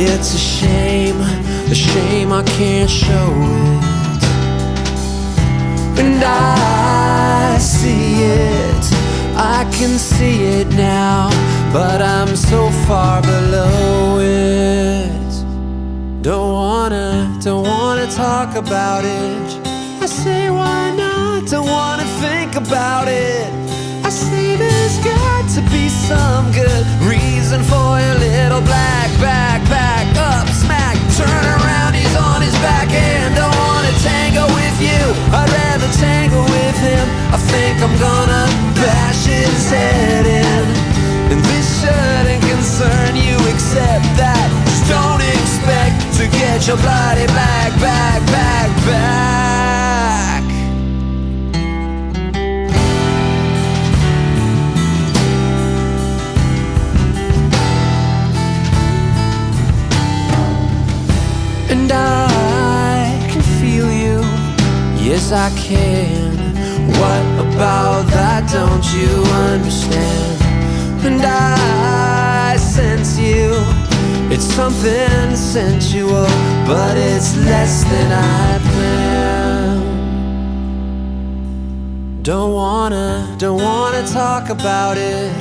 It's a shame I can't show it. And I see it, I can see it now, but I'm so far below it. Don't wanna talk about it. I say why not, don't wanna think about it. I say there's got to be some good reason for your little black backpack up smack. Turn around, he's on his back and don't wanna tango with you. I'd rather tango with him. I think I'm gonna bash his head in. And this shouldn't concern you except that just don't expect to get your bloody black back. And I can feel you, yes I can. What about that don't you understand? And I sense you, it's something sensual, but it's less than I planned. Don't wanna talk about it.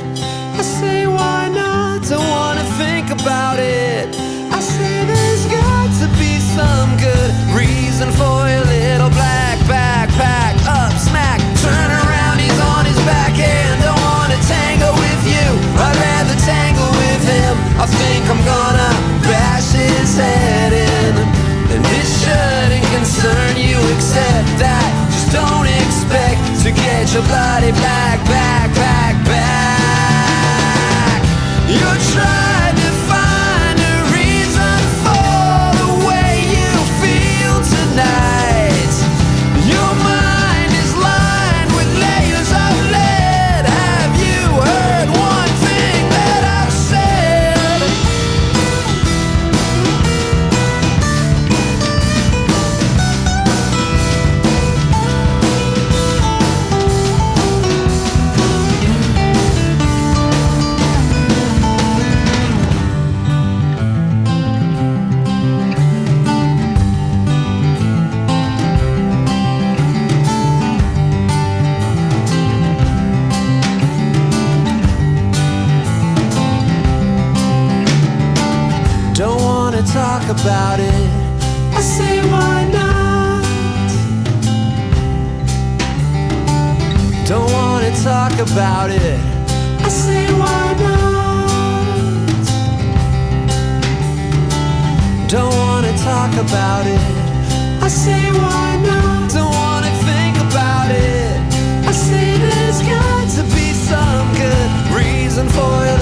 I say why not, don't wanna think about it. I say there's got to be some good reason for your little black backpack up smack. Turn around, he's on his back and don't wanna tango with you. I'd rather tangle with him. I think I'm gonna bash his head in. And this shouldn't concern you except that just don't expect to get your bloody black back. You're trying to find a reason for the way you feel tonight. Your mind is lined with layers of lead. Have you heard one thing that I've said? Don't wanna talk about it. I say why not. Don't wanna talk about it. I say why not. Don't wanna talk about it. I say why not. Don't wanna think about it. I say there's got to be some good reason for it.